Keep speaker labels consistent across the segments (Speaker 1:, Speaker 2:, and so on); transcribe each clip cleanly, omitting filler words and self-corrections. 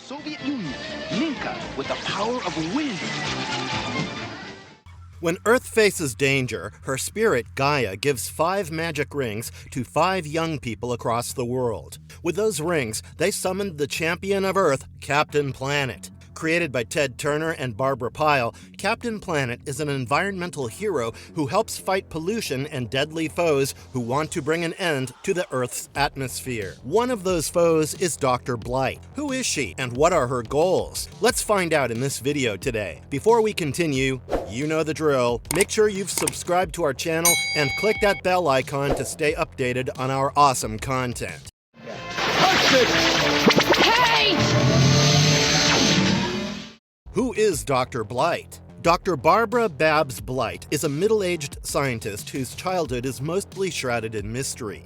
Speaker 1: Soviet Union, Ninka with the power of wind.
Speaker 2: When Earth faces danger, her spirit, Gaia, gives 5 magic rings to 5 young people across the world. With those rings, they summoned the champion of Earth, Captain Planet. Created by Ted Turner and Barbara Pyle, Captain Planet is an environmental hero who helps fight pollution and deadly foes who want to bring an end to the Earth's atmosphere. One of those foes is Dr. Blight. Who is she, and what are her goals? Let's find out in this video today. Before we continue, you know the drill. Make sure you've subscribed to our channel and click that bell icon to stay updated on our awesome content.
Speaker 3: Hey!
Speaker 2: Who is Dr. Blight? Dr. Barbara Babs Blight is a middle-aged scientist whose childhood is mostly shrouded in mystery.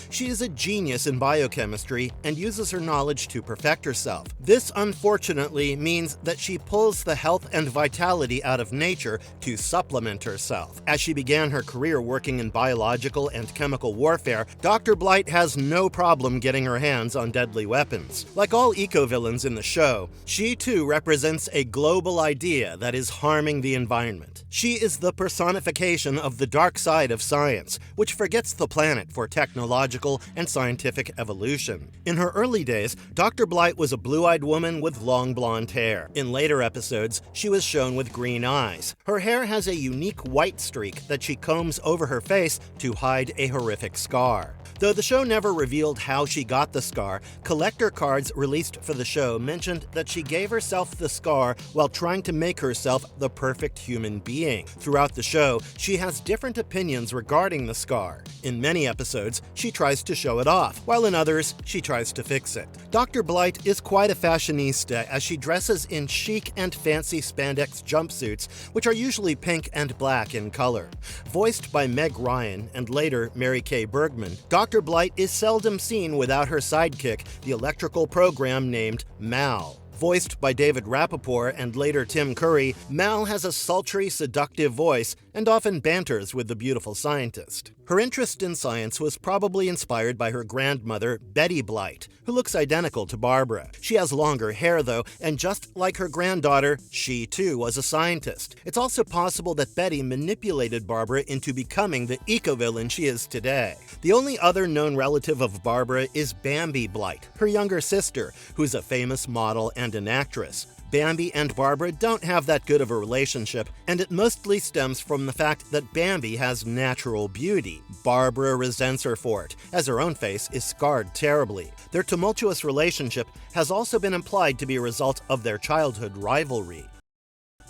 Speaker 2: She is a genius in biochemistry and uses her knowledge to perfect herself. This, unfortunately, means that she pulls the health and vitality out of nature to supplement herself. As she began her career working in biological and chemical warfare, Dr. Blight has no problem getting her hands on deadly weapons. Like all eco-villains in the show, she too represents a global idea that is harming the environment. She is the personification of the dark side of science, which forgets the planet for technological and scientific evolution. In her early days, Dr. Blight was a blue-eyed woman with long blonde hair. In later episodes, she was shown with green eyes. Her hair has a unique white streak that she combs over her face to hide a horrific scar. Though the show never revealed how she got the scar, collector cards released for the show mentioned that she gave herself the scar while trying to make herself the perfect human being. Throughout the show, she has different opinions regarding the scar. In many episodes, she tries to show it off, while in others, she tries to fix it. Dr. Blight is quite a fashionista as she dresses in chic and fancy spandex jumpsuits, which are usually pink and black in color. Voiced by Meg Ryan and later Mary Kay Bergman, Dr. Blight is seldom seen without her sidekick, the electrical program named Mal. Voiced by David Rappaport and later Tim Curry, Mal has a sultry, seductive voice and often banters with the beautiful scientist. Her interest in science was probably inspired by her grandmother, Betty Blight, who looks identical to Barbara. She has longer hair, though, and just like her granddaughter, she too was a scientist. It's also possible that Betty manipulated Barbara into becoming the eco-villain she is today. The only other known relative of Barbara is Bambi Blight, her younger sister, who's a famous model and an actress. Bambi and Barbara don't have that good of a relationship, and it mostly stems from the fact that Bambi has natural beauty. Barbara resents her for it, as her own face is scarred terribly. Their tumultuous relationship has also been implied to be a result of their childhood rivalry.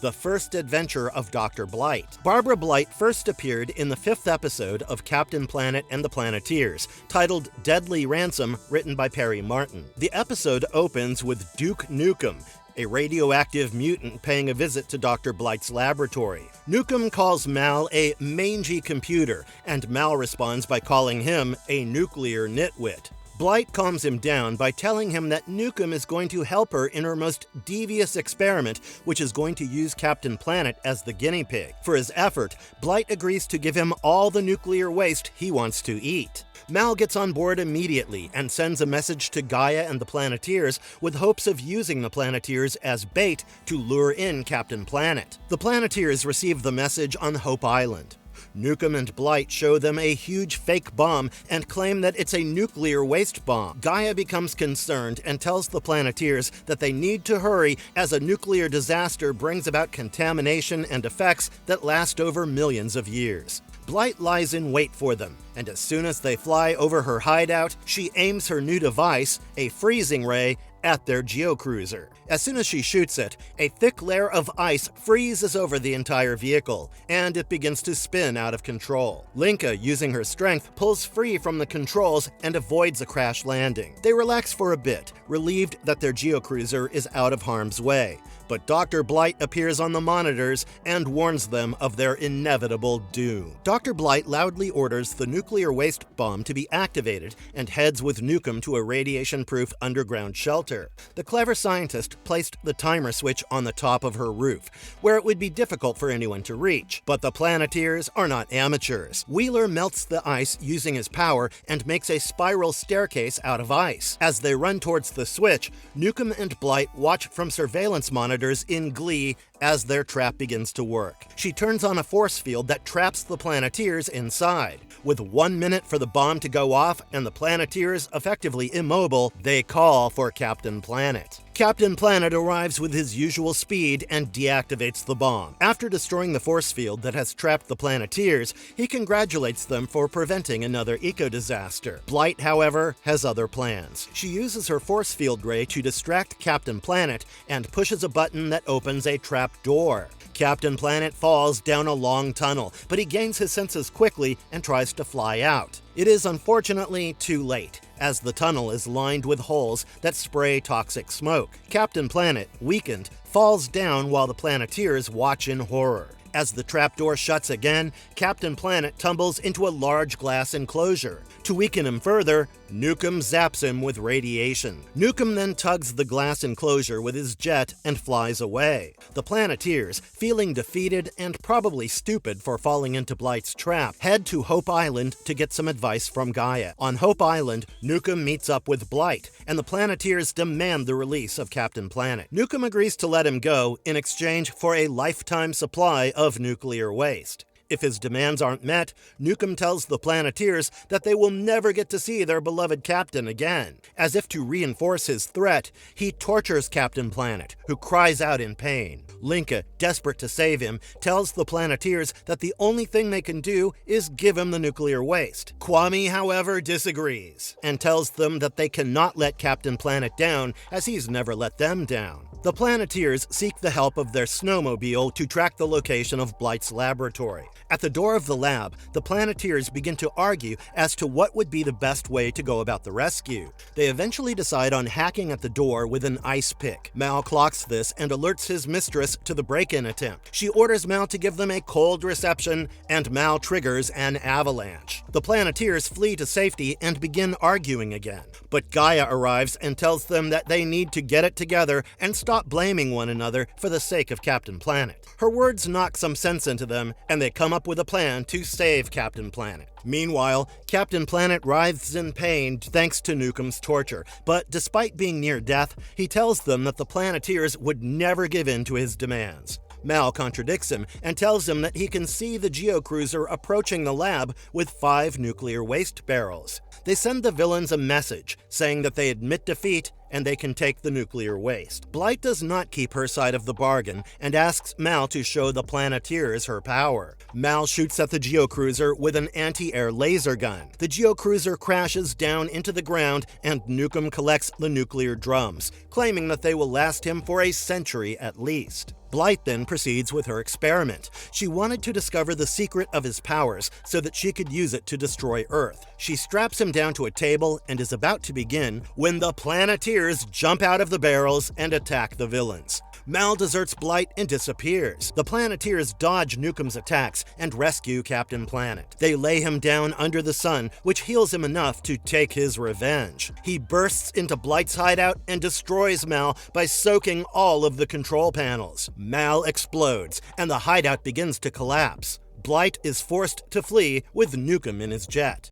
Speaker 2: The first adventure of Dr. Blight. Barbara Blight first appeared in the 5th episode of Captain Planet and the Planeteers, titled Deadly Ransom, written by Perry Martin. The episode opens with Duke Nukem, a radioactive mutant paying a visit to Dr. Blight's laboratory. Nukem calls Mal a mangy computer, and Mal responds by calling him a nuclear nitwit. Blight calms him down by telling him that Nukem is going to help her in her most devious experiment, which is going to use Captain Planet as the guinea pig. For his effort, Blight agrees to give him all the nuclear waste he wants to eat. Mal gets on board immediately and sends a message to Gaia and the Planeteers with hopes of using the Planeteers as bait to lure in Captain Planet. The Planeteers receive the message on Hope Island. Nukem and Blight show them a huge fake bomb and claim that it's a nuclear waste bomb. Gaia becomes concerned and tells the Planeteers that they need to hurry as a nuclear disaster brings about contamination and effects that last over millions of years. Blight lies in wait for them, and as soon as they fly over her hideout, she aims her new device, a freezing ray, at their geocruiser. As soon as she shoots it, a thick layer of ice freezes over the entire vehicle, and it begins to spin out of control. Linka, using her strength, pulls free from the controls and avoids a crash landing. They relax for a bit, relieved that their geocruiser is out of harm's way. But Dr. Blight appears on the monitors and warns them of their inevitable doom. Dr. Blight loudly orders the nuclear waste bomb to be activated and heads with Nukem to a radiation-proof underground shelter. shelter. The clever scientist placed the timer switch on the top of her roof, where it would be difficult for anyone to reach. But the Planeteers are not amateurs. Wheeler melts the ice using his power and makes a spiral staircase out of ice. As they run towards the switch, Nukem and Blight watch from surveillance monitors in glee as their trap begins to work. She turns on a force field that traps the Planeteers inside. With 1 minute for the bomb to go off and the Planeteers effectively immobile, they call for Captain Planet. Captain Planet arrives with his usual speed and deactivates the bomb. After destroying the force field that has trapped the Planeteers, he congratulates them for preventing another eco-disaster. Blight, however, has other plans. She uses her force field ray to distract Captain Planet and pushes a button that opens a trap door. Captain Planet falls down a long tunnel, but he gains his senses quickly and tries to fly out. It is unfortunately too late, as the tunnel is lined with holes that spray toxic smoke. Captain Planet, weakened, falls down while the Planeteers watch in horror. As the trapdoor shuts again, Captain Planet tumbles into a large glass enclosure. To weaken him further, Nukem zaps him with radiation. Nukem then tugs the glass enclosure with his jet and flies away. The Planeteers, feeling defeated and probably stupid for falling into Blight's trap, head to Hope Island to get some advice from Gaia. On Hope Island, Nukem meets up with Blight, and the Planeteers demand the release of Captain Planet. Nukem agrees to let him go in exchange for a lifetime supply of nuclear waste. If his demands aren't met, Nukem tells the Planeteers that they will never get to see their beloved captain again. As if to reinforce his threat, he tortures Captain Planet, who cries out in pain. Linka, desperate to save him, tells the Planeteers that the only thing they can do is give him the nuclear waste. Kwame, however, disagrees, and tells them that they cannot let Captain Planet down, as he's never let them down. The Planeteers seek the help of their snowmobile to track the location of Blight's laboratory. At the door of the lab, the Planeteers begin to argue as to what would be the best way to go about the rescue. They eventually decide on hacking at the door with an ice pick. Mal clocks this and alerts his mistress to the break-in attempt. She orders Mal to give them a cold reception, and Mal triggers an avalanche. The Planeteers flee to safety and begin arguing again. But Gaia arrives and tells them that they need to get it together and stop blaming one another for the sake of Captain Planet. Her words knock some sense into them, and they come up with a plan to save Captain Planet. Meanwhile, Captain Planet writhes in pain thanks to Nukem's torture, but despite being near death, he tells them that the Planeteers would never give in to his demands. Mal contradicts him and tells him that he can see the geocruiser approaching the lab with 5 nuclear waste barrels. They send the villains a message saying that they admit defeat and they can take the nuclear waste. Blight does not keep her side of the bargain and asks Mal to show the Planeteers her power. Mal shoots at the geocruiser with an anti-air laser gun. The geocruiser crashes down into the ground and Nukem collects the nuclear drums, claiming that they will last him for a century at least. Blight then proceeds with her experiment. She wanted to discover the secret of his powers so that she could use it to destroy Earth. She straps him down to a table and is about to begin when the Planeteers jump out of the barrels and attack the villains. Mal deserts Blight and disappears. The Planeteers dodge Nukem's attacks and rescue Captain Planet. They lay him down under the sun, which heals him enough to take his revenge. He bursts into Blight's hideout and destroys Mal by soaking all of the control panels. Mal explodes, and the hideout begins to collapse. Blight is forced to flee with Nukem in his jet.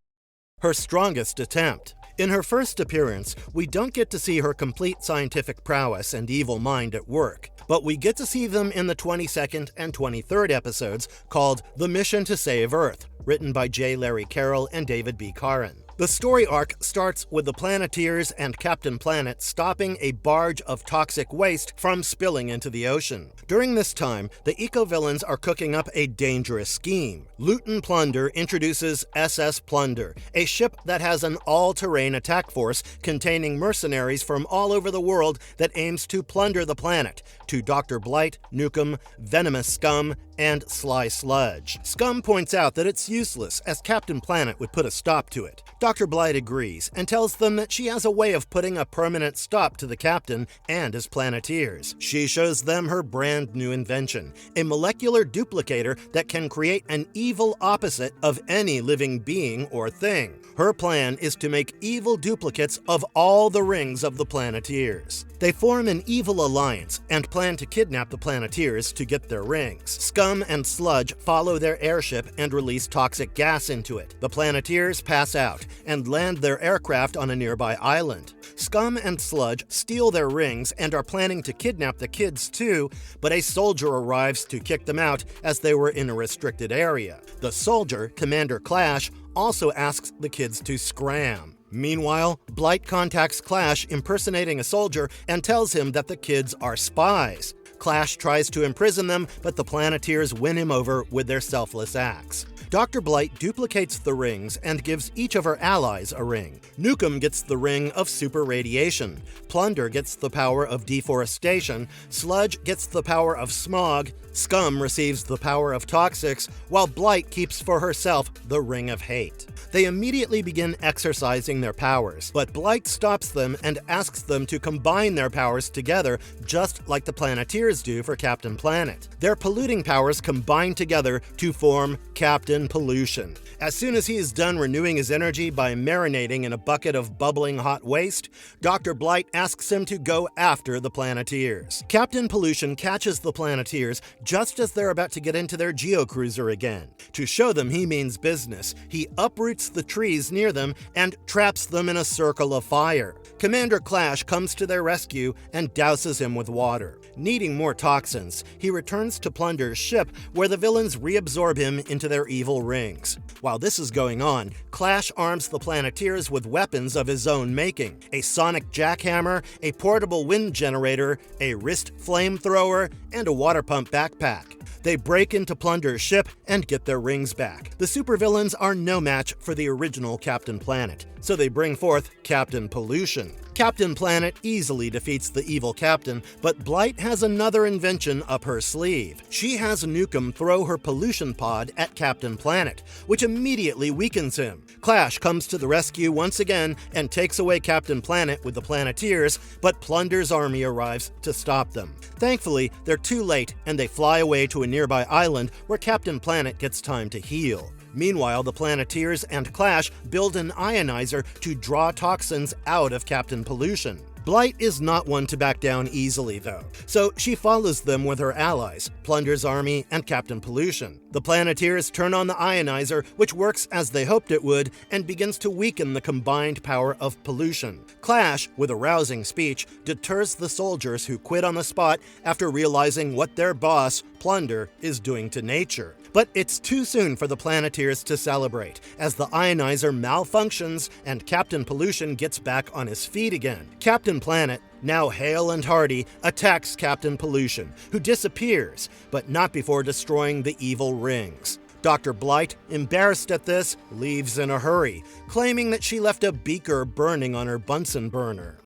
Speaker 2: Her strongest attempt. In her first appearance, we don't get to see her complete scientific prowess and evil mind at work, but we get to see them in the 22nd and 23rd episodes called The Mission to Save Earth, written by J. Larry Carroll and David B. Caron. The story arc starts with the Planeteers and Captain Planet stopping a barge of toxic waste from spilling into the ocean. During this time, the eco-villains are cooking up a dangerous scheme. Luton Plunder introduces SS Plunder, a ship that has an all-terrain attack force containing mercenaries from all over the world that aims to plunder the planet, to Dr. Blight, Nukem, venomous scum, and Sly Sludge. Scum points out that it's useless, as Captain Planet would put a stop to it. Dr. Blight agrees and tells them that she has a way of putting a permanent stop to the Captain and his Planeteers. She shows them her brand new invention, a molecular duplicator that can create an evil opposite of any living being or thing. Her plan is to make evil duplicates of all the rings of the Planeteers. They form an evil alliance and plan to kidnap the Planeteers to get their rings. Scum and Sludge follow their airship and release toxic gas into it. The Planeteers pass out and land their aircraft on a nearby island. Scum and Sludge steal their rings and are planning to kidnap the kids too, but a soldier arrives to kick them out as they were in a restricted area. The soldier, Commander Clash, also asks the kids to scram. Meanwhile, Blight contacts Clash impersonating a soldier and tells him that the kids are spies. Clash tries to imprison them, but the Planeteers win him over with their selfless acts. Dr. Blight duplicates the rings and gives each of her allies a ring. Nukem gets the ring of super radiation, Plunder gets the power of deforestation, Sludge gets the power of smog, Scum receives the power of toxics, while Blight keeps for herself the ring of hate. They immediately begin exercising their powers, but Blight stops them and asks them to combine their powers together, just like the Planeteers do for Captain Planet. Their polluting powers combine together to form Captain Pollution. As soon as he is done renewing his energy by marinating in a bucket of bubbling hot waste, Dr. Blight asks him to go after the Planeteers. Captain Pollution catches the Planeteers just as they're about to get into their geocruiser again. To show them he means business, he uproots the trees near them and traps them in a circle of fire. Commander Clash comes to their rescue and douses him with water. Needing more toxins, he returns to Plunder's ship, where the villains reabsorb him into their evil rings. While this is going on, Clash arms the Planeteers with weapons of his own making: a sonic jackhammer, a portable wind generator, a wrist flamethrower, and a water pump backpack. They break into Plunder's ship and get their rings back. The supervillains are no match for the original Captain Planet, so they bring forth Captain Pollution. Captain Planet easily defeats the evil captain, but Blight has another invention up her sleeve. She has Nukem throw her pollution pod at Captain Planet, which immediately weakens him. Clash comes to the rescue once again and takes away Captain Planet with the Planeteers, but Plunder's army arrives to stop them. Thankfully, they're too late and they fly away to a nearby island where Captain Planet gets time to heal. Meanwhile, the Planeteers and Clash build an ionizer to draw toxins out of Captain Pollution. Blight is not one to back down easily, though, so she follows them with her allies, Plunder's army and Captain Pollution. The Planeteers turn on the ionizer, which works as they hoped it would, and begins to weaken the combined power of Pollution. Clash, with a rousing speech, deters the soldiers who quit on the spot after realizing what their boss, Plunder, is doing to nature. But it's too soon for the Planeteers to celebrate, as the ionizer malfunctions and Captain Pollution gets back on his feet again. Captain Planet, now hale and hearty, attacks Captain Pollution, who disappears, but not before destroying the evil rings. Dr. Blight, embarrassed at this, leaves in a hurry, claiming that she left a beaker burning on her Bunsen burner.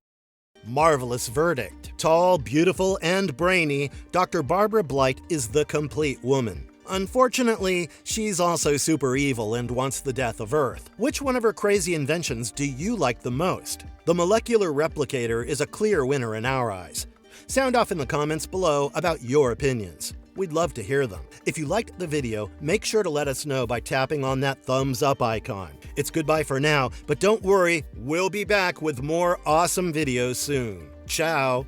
Speaker 2: Marvelous verdict. Tall, beautiful, and brainy, Dr. Barbara Blight is the complete woman. Unfortunately, she's also super evil and wants the death of Earth. Which one of her crazy inventions do you like the most? The molecular replicator is a clear winner in our eyes. Sound off in the comments below about your opinions. We'd love to hear them. If you liked the video, make sure to let us know by tapping on that thumbs up icon. It's goodbye for now, but don't worry, we'll be back with more awesome videos soon. Ciao!